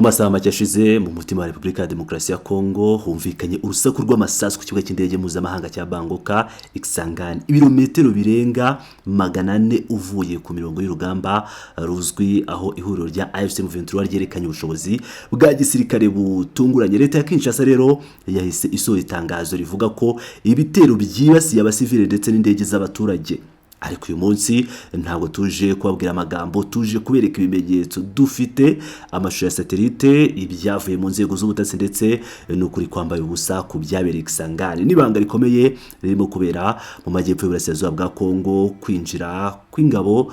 masaha make ashize mu mutima wa Repubulika ya Demokarasi ya Kongo humvikanye urusaku rw'amasasu ku kibuga cy'indege mpuzamahanga cya Bangoka Ikisangani, ibirometero birenga 400 uvuye ku mirongo y'urugamba ruzwi, aho ihuriro rya AFC M23 ryerekanye ubushobozi bwa gisirikare butunguranye. Leta ya Kinshasa rero yahise isohora itangazo rivuga ko ibitero byibasiye abasivile ndetse n'indege z'abaturage. Ariko uyu munsi ntabwo tuje kubabwira amagambo, tuje kubereka ibimenyetso dufite, amashusho ya satellite, ibyavuye mu nzego z'ubutasi ndetse n'ukuri kwambaye ubusa ku byabereye Ikisangani. Nibanga rikomeye ririmo kubera mu majyepfo y'uburasirazuba bwa Kongo, kwinjira kw'ingabo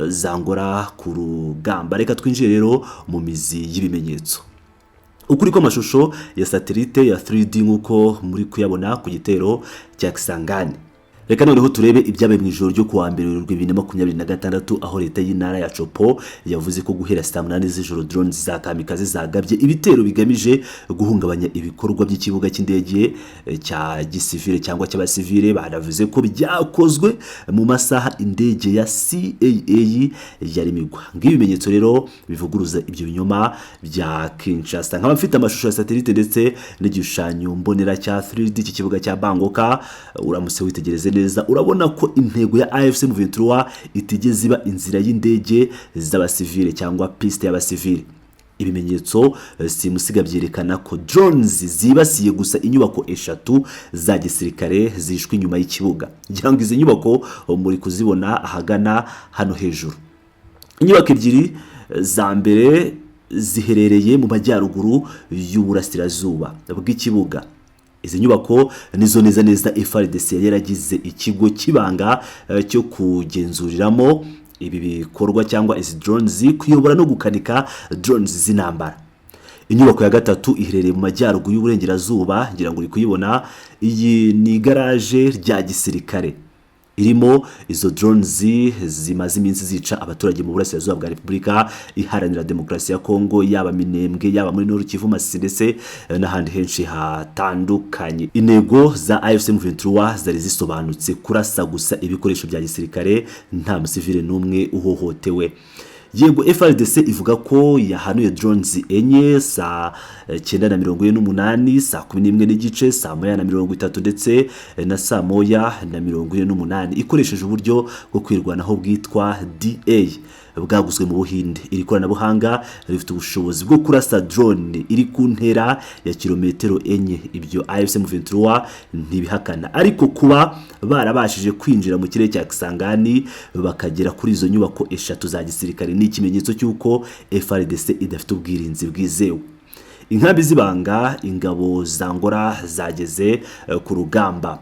zangora ku rugamba. Reka twinjire rero mu mizi y'ibimenyetso. Ukuri ko amashusho ya satellite ya 3D nk'uko muri kuyabona ku gitero cya Ikisangani. Reka noneho turebe ibyabaye mu ijoro ryo kuwa mbere 2026, aho leta y'intara ya Chopo yavuze ko guhera saa 8 z'ijoro drones za kamikaze zagabye ibitero bigamije guhungabanya ibikorwa by'ikibuga cy'indege cya gisivile cyangwa cy'abasivile. Baravuze ko byakozwe mu masaha indege ya CAA yari migwa. Ng'ibimenyetso rero bivuguruza ibyo binyoma bya Kinshasa. Nkaba mfite amashusho ya satellite ndetse n'igishushanyo mbonera cya 3D cy'ikibuga cya Bangoka. Uramutse witegereze neza urabona ko intego ya AFC M23 itigeze iba inzira y'indege z'abasivile cyangwa piste y'abasivile. Ibimenyetso simusiga byerekana ko drones zibasiye gusa inyubako eshatu za gisirikare zishwe inyuma y'ikibuga. Cyangwa izi nyubako muri kuzibona ahagana hano hejuru. Inyubako ebyiri za mbere ziherereye mu majyaruguru y'uburasirazuba bw'ikibuga. Izi nyubako nizo neza FARDC yaragize ikigo kibanga cyo kugenzuriramo ibi bikorwa cyangwa izi drones, kuyobora no gukanika drones z'intambara. Inyubako ya gatatu iherereye mu majyaruguru y'uburengerazuba, ngira ngo uri kuyibona. Iyi ni garage rya gisirikare irimo izo drones zimaze iminsi zica abaturage mu burasirazuba bwa Repubulika Iharanira Demokarasi ya Kongo, yaba Minembwe, yaba muri Nord Kivu, Masisi ndetse n'ahandi henshi hatandukanye. Intego za AFC M23 zari zisobanutse: kurasa gusa ibikoresho bya gisirikare, nta musivile n'umwe uhohotewe. Yego FARDC ivuga ko yahanuye drones enye saa 9:48, saa 11 n'igice, saa 1:30 ndetse na saa 1:48 ikoresheje uburyo bwo kwirwanaho bwitwa DA bwaguzwe mu Buhinde. Iri koranabuhanga rifite ubushobozi bwo kurasa drone iri ku ntera ya kilometero 4. Ibyo AFC M23 ntibihakana, ariko kuba barabashije kwinjira mu kirere cya Ikisangani bakagera kuri izo nyubako eshatu za gisirikare ni ikimenyetso cy'uko FARDC idafite ubwirinzi bwizewe. Inkambi zibanga ingabo zangora zageze ku rugamba.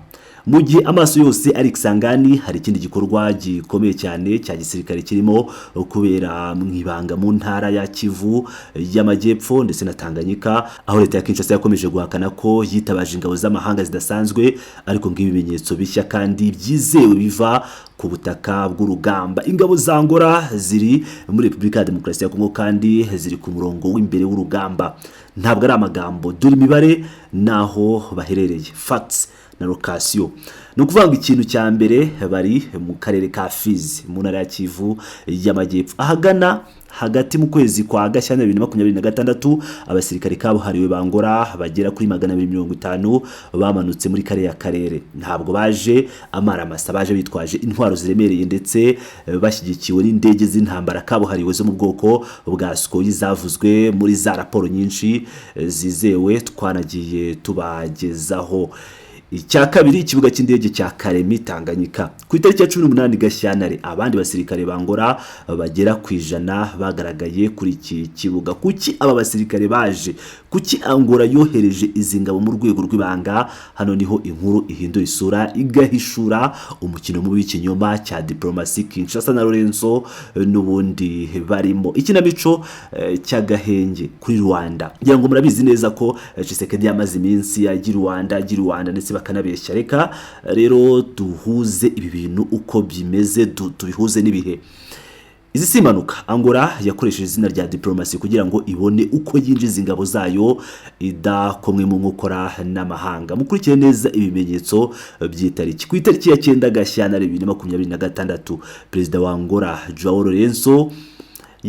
Mu gihe amaso yose ari Ikisangani, hari ikindi gikorwa gikomeye cyane cya gisirikare kirimo kubera mu ibanga mu ntara ya Kivu y'Amajyepfo ndetse na Tanganyika, aho leta ya Kinshasa yakomeje guhakana ko yitabaje ingabo z'amahanga zidasanzwe, ariko ng'ibimenyetso bishya kandi byizewe biva ku butaka bw'urugamba. Ingabo za Angola ziri muri Repubulika ya Demokarasi ya Kongo kandi ziri ku murongo w'imbere w'urugamba. Ntabwo ari amagambo, dore imibare naho baherereye, facts na location. No kuvanga ikintu cya mbere bari mu karere ka Fizi mu ntara ya Kivu y'Amajyepfo, ahagana hagati mu kwezi kwa Gashyantare 2026. Abasirikare kabuhariwe bangora bagera kuri 250 bamanutse muri kare ya karere. Ntabwo baje amaramasa, baje bitwaje intwaro ziremereye ndetse bashyigikiwe n'indege z'intambara kabuhariwe zo mu bwoko bwa Sukhoi zavuzwe muri za raporo nyinshi zizewe twanagiye tubagezaho. Icya kabiri, ikibuga cy'indege cya Karemi Tanganyika. Ku itariki ya 18 Gashyantare abandi basirikare bangora bagera ku 100 bagaragaye kuri iki kibuga. Kuki aba basirikare baje? Kuki Angola yohereje izi ngabo mu rwego rw'ibanga? Hano niho inkuru ihindura isura igahishura umukino mu w'ikinyoma cya diplomasi Kinshasa na Lorenzo n'ubundi barimo. Ikinamico cy'agahenge kuri Rwanda. Ngira ngo murabizi neza ko Tshisekedi yamaze iminsi agira Rwanda ndetse bakanabeshya. Reka rero duhuze ibi bintu uko bimeze, tubihuze n'ibihe. Izi simanuka Angola yakoresheje izina rya diplomasi kugira ngo ibone uko yinjiza ingabo zayo idakomwe mu nkokora n'amahanga. Mukurikire neza ibimenyetso by'itariki. Ku itariki ya 9 Gashyantare 2026 Perezida wa Angola João Lourenço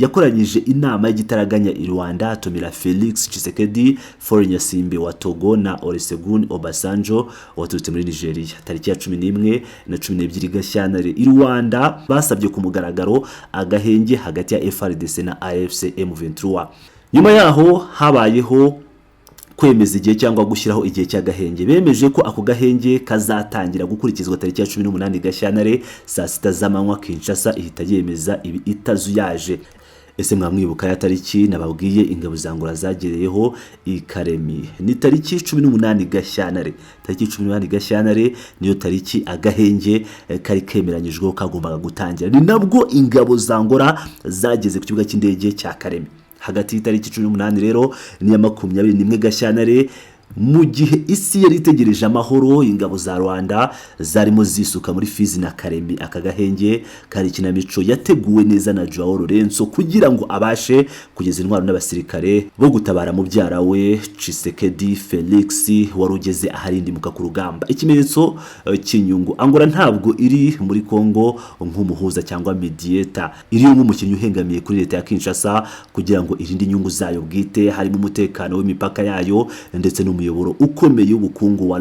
yakoranyije inama y'igitaraganya i Rwanda atumira Felix Tshisekedi, Faure Nyasimbe wa Togo na Olusegun Obasanjo waturutse muri Nigeria. Tariki ya 11 na 12 Gashyantare i Rwanda basabye ku mugaragaro agahenge hagati ya FARDC na AFC M23. Nyuma yaho habayeho kwemeza igihe cyangwa gushyiraho igihe cy'agahenge. Bemeje ko ako gahenge kazatangira gukurikizwa tariki ya 18 Gashyantare saa 6 z'amanywa. Kinshasa ihita yemeza ibi itazuyaje. Ese mwamwibuka ya tariki nababwiye ingabo zangura zagereyeho i Karemi? Ni tariki 18 Gashyantare. Tariki 18 Gashyantare niyo tariki agahenge kari kemeranyijwe kagombaga gutangira. Ni nabwo ingabo zangura zageze ku kibuga cy'indege cya Karemi. Hagati y'itariki 18 rero ni ya 21 Gashyantare, mu gihe isi yari itegereje amahoro, ingabo za Rwanda zarimo zisuka muri Fizi na Karemi. Aka gahenge kari kinamico yateguwe neza na Joao Lorenzo kugira ngo abashe kugeza intwaro n'abasirikare bo gutabara mubyara we Tshisekedi Felix warugeze aharindimuka ku rugamba. Ikimenyetso cy'inyungu. Angola ntabwo iri muri Kongo nk'umuhuza cyangwa mediator, iri nk'umukinnyi uhengamiye kuri leta ya Kinshasa kugira ngo irinde inyungu zayo bwite, harimo umutekano w'imipaka yayo ndetse n'umuyoboro ukomeye w'ubukungu wa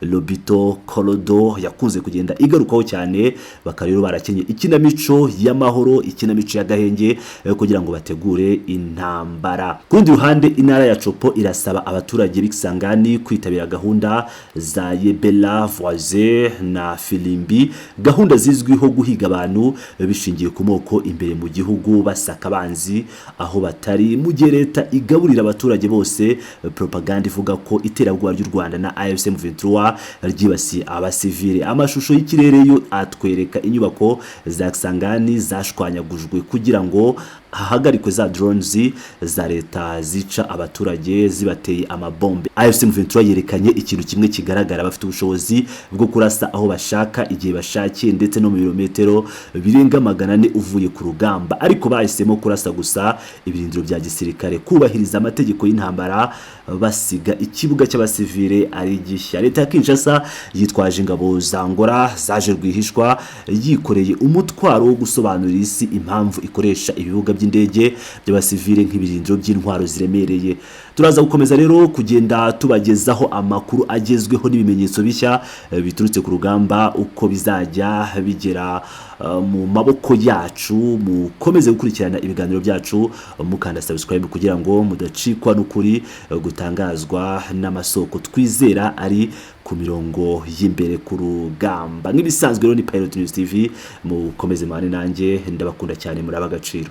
Lobito Kolodo yakunze kugenda igarukaho cyane. Bakarero barakenye ikinamico y'amahoro, ikinamico y'agahenge kugira ngo bategure intambara. Ku rundi ruhande intara ya Chopo irasaba abaturage b'Ikisangani kwitabira gahunda za Yebela Voise na Filimbi, gahunda zizwiho guhiga abantu bishingiye ku moko imbere mu gihugu basaka abanzi aho batari, mu gihe leta igaburira abaturage bose propaganda ivuga ko iterabwoba ry'u Rwanda na AFC M23 ryibasiye abasivile. Amashusho y'ikirere yo atwereka inyubako za Kisangani zashwanyagujwe kugira ngo hahagarikwe za drones za leta zica abaturage zibateye amabombe. AFC M23 yerekanye ikintu kimwe kigaragara: bafite ubushobozi bwo kurasa aho bashaka igihe bashakiye ndetse no mu birometero birenga 400 uvuye ku rugamba, ariko bahisemo kurasa gusa ibirindiro bya gisirikare, kubahiriza amategeko y'intambara, basiga ikibuga cy'abasivile ari gishya. Leta ya Kinshasa yitwaje ingabo za Angola zaje rwihishwa, yikoreye umutwaro wo gusobanurira isi impamvu ikoresha ibibuga by'indege by'abasivile nk'ibirindiro by'intwaro ziremereye. Turaza gukomeza rero kugenda tubagezaho amakuru agezweho n'ibimenyetso bishya biturutse ku rugamba uko bizajya bigera mu maboko yacu. Mukomeze gukurikirana ibiganiro byacu mukanda subscribe kugira ngo mudacikwa n'ukuri gutangazwa n'amasoko twizera ari ku mirongo y'imbere ku rugamba. Nk'ibisanzwe rero ni Pilot News TV, mukomeze mane nanjye, ndabakunda cyane, muri abagaciro.